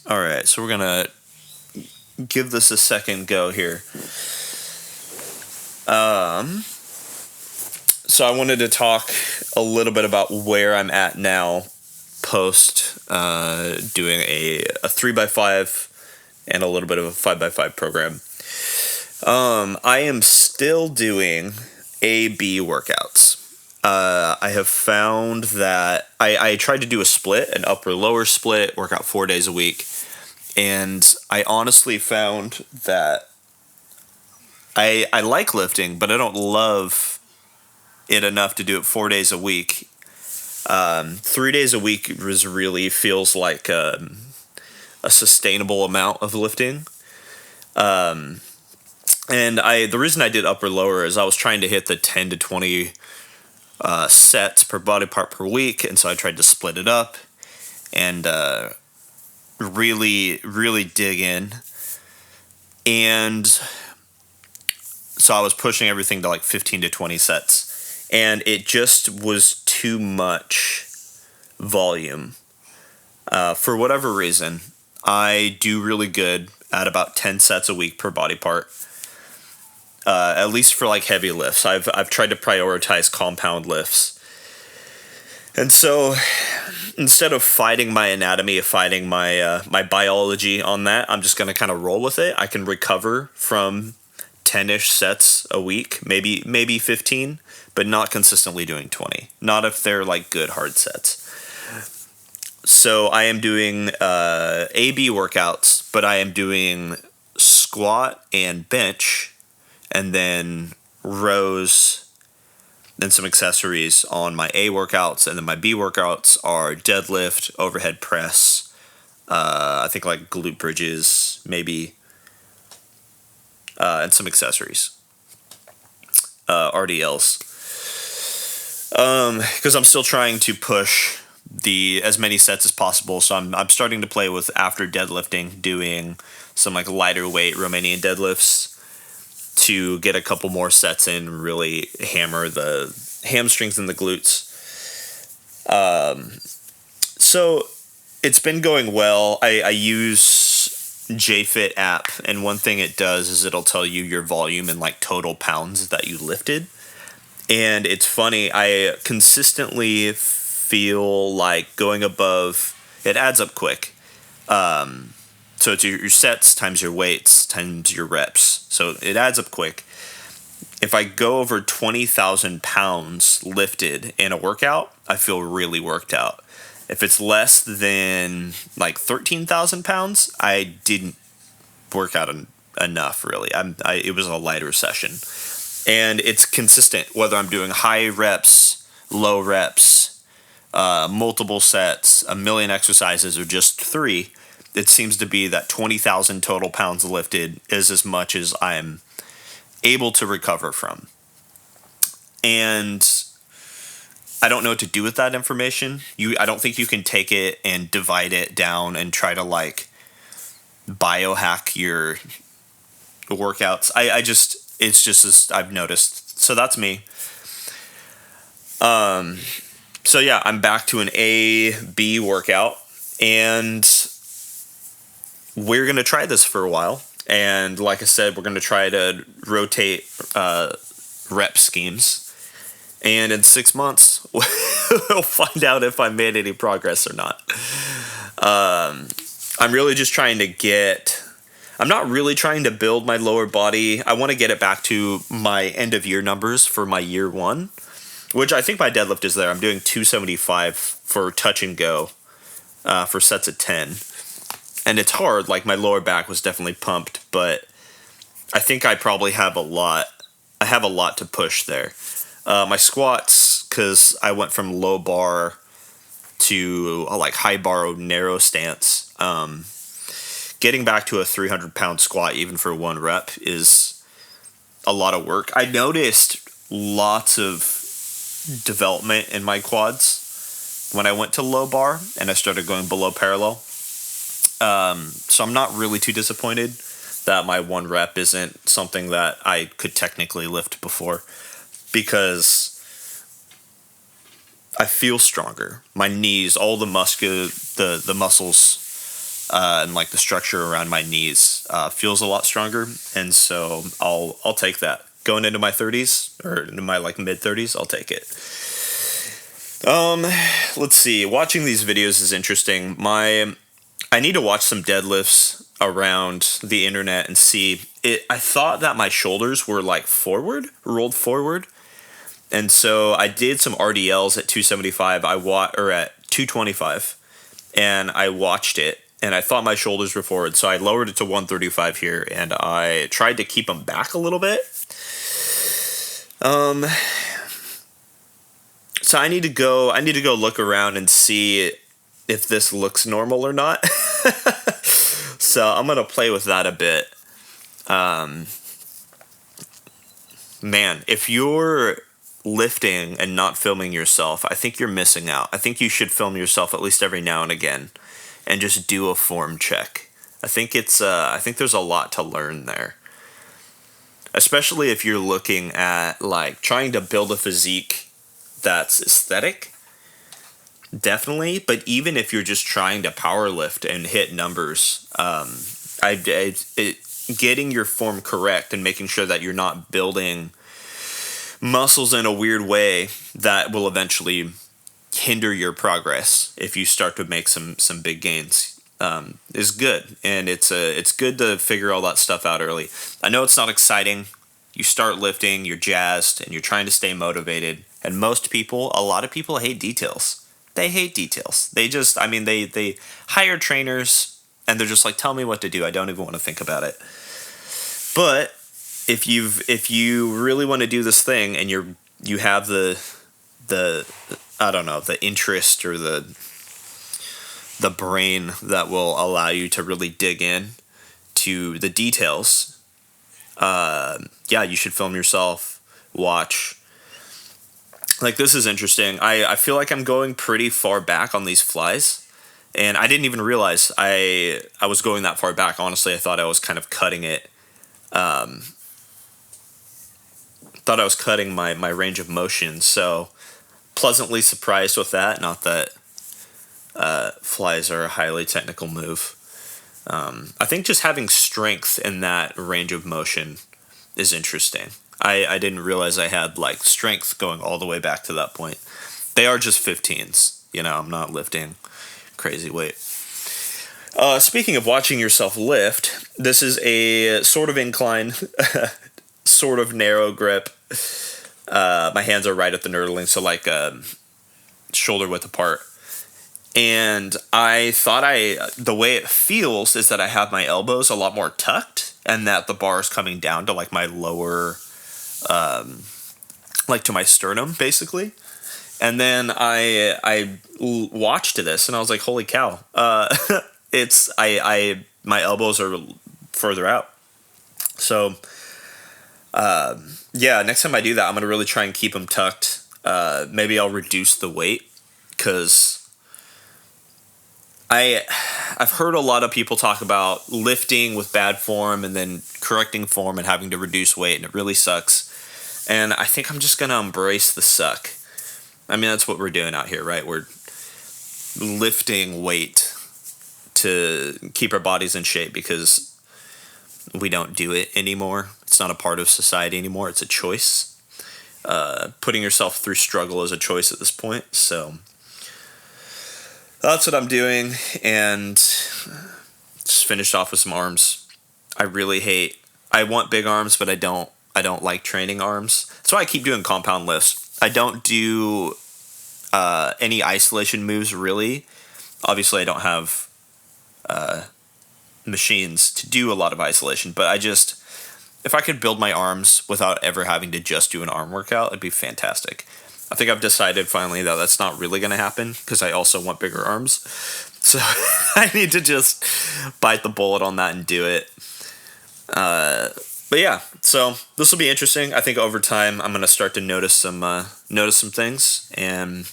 All right, so we're gonna give this a second go here. So I wanted to talk a little bit about where I'm at now, post doing a 3x5 and a little bit of a 5x5 program. I am still doing A/B workouts. I have found that I tried to do a split, an upper lower split, work out 4 days a week. And I honestly found that I like lifting, but I don't love it enough to do it 4 days a week. 3 days a week really feels like a sustainable amount of lifting. And the reason I did upper lower is I was trying to hit the 10 to 20 sets per body part per week, and so I tried to split it up and really dig in. And so I was pushing everything to like 15 to 20 sets, and it just was too much volume. For whatever reason, I do really good at about 10 sets a week per body part. At least for like heavy lifts. I've tried to prioritize compound lifts. And so instead of fighting my anatomy, fighting my my biology on that, I'm just going to kind of roll with it. I can recover from 10-ish sets a week, maybe 15, but not consistently doing 20. Not if they're like good hard sets. So I am doing A/B workouts, but I am doing squat and bench, and then rows and some accessories on my A workouts, and then my B workouts are deadlift, overhead press, I think like glute bridges, maybe, and some accessories, RDLs, because I'm still trying to push as many sets as possible. So I'm starting to play with, after deadlifting, doing some like lighter weight Romanian deadlifts to get a couple more sets in, really hammer the hamstrings and the glutes. So it's been going well. I use JFit app, and one thing it does is it'll tell you your volume and like total pounds that you lifted. And it's funny, I consistently feel like going above, it adds up quick. So it's your sets times your weights times your reps. So it adds up quick. If I go over 20,000 pounds lifted in a workout, I feel really worked out. If it's less than like 13,000 pounds, I didn't work out enough, really. It was a lighter session. And it's consistent, whether I'm doing high reps, low reps, multiple sets, a million exercises, or just 3. It seems to be that 20,000 total pounds lifted is as much as I'm able to recover from. And I don't know what to do with that information. I don't think you can take it and divide it down and try to like biohack your workouts. It's just as I've noticed. So that's me. So yeah, I'm back to an A/B workout, and we're going to try this for a while. And like I said, we're going to try to rotate rep schemes. And in 6 months, we'll find out if I made any progress or not. I'm really just trying to I'm not really trying to build my lower body. I want to get it back to my end of year numbers for my year 1, which I think my deadlift is there. I'm doing 275 for touch and go for sets of 10. And it's hard, like my lower back was definitely pumped, but I think I probably have a lot to push there. My squats, because I went from low bar to like high bar, narrow stance. Getting back to a 300-pound squat, even for 1 rep, is a lot of work. I noticed lots of development in my quads when I went to low bar and I started going below parallel. So I'm not really too disappointed that my 1 rep isn't something that I could technically lift before, because I feel stronger. My knees, all the muscles and like the structure around my knees feels a lot stronger, and so I'll take that. Going into my 30s or into my like mid 30s, I'll take it. Let's see. Watching these videos is interesting. I need to watch some deadlifts around the internet and see it. I thought that my shoulders were like rolled forward. And so I did some RDLs at 275. Or at 225, and I watched it, and I thought my shoulders were forward. So I lowered it to 135 here, and I tried to keep them back a little bit. So I need to go look around and see if this looks normal or not. So I'm gonna play with that a bit. Man, if you're lifting and not filming yourself, I think you're missing out. I think you should film yourself at least every now and again and just do a form check. I think there's a lot to learn there. Especially if you're looking at like trying to build a physique that's aesthetic. Definitely, but even if you're just trying to power lift and hit numbers, getting your form correct and making sure that you're not building muscles in a weird way that will eventually hinder your progress if you start to make some big gains is good. And it's good to figure all that stuff out early. I know it's not exciting. You start lifting, you're jazzed, and you're trying to stay motivated. And a lot of people hate details. They hate details. They hire trainers and they're just like, tell me what to do. I don't even want to think about it. But if you really want to do this thing and you have the I don't know, the interest or the brain that will allow you to really dig in to the details, you should film yourself, watch. Like, this is interesting. I feel like I'm going pretty far back on these flies, and I didn't even realize I was going that far back. Honestly, I thought I was kind of cutting it. Thought I was cutting my range of motion, so pleasantly surprised with that. Not that flies are a highly technical move. I think just having strength in that range of motion is interesting. I didn't realize I had like strength going all the way back to that point. They are just 15s. I'm not lifting crazy weight. Speaking of watching yourself lift, this is a sort of incline, sort of narrow grip. My hands are right at the knurling, so like shoulder width apart. And I thought the way it feels is that I have my elbows a lot more tucked, and that the bar is coming down to like my lower, like to my sternum, basically. And then I watched this, and I was like, holy cow. My elbows are further out. So, next time I do that, I'm going to really try and keep them tucked. Maybe I'll reduce the weight, because I've heard a lot of people talk about lifting with bad form and then correcting form and having to reduce weight, and it really sucks. And I think I'm just going to embrace the suck. I mean, that's what we're doing out here, right? We're lifting weight to keep our bodies in shape because we don't do it anymore. It's not a part of society anymore. It's a choice. Putting yourself through struggle is a choice at this point. So that's what I'm doing. And just finished off with some arms. I want big arms, but I don't like training arms. That's why I keep doing compound lifts. I don't do any isolation moves, really. Obviously, I don't have machines to do a lot of isolation, but if I could build my arms without ever having to just do an arm workout, it'd be fantastic. I think I've decided finally that that's not really going to happen, because I also want bigger arms. So I need to just bite the bullet on that and do it. But yeah, so this will be interesting. I think over time I'm going to start to notice some things, and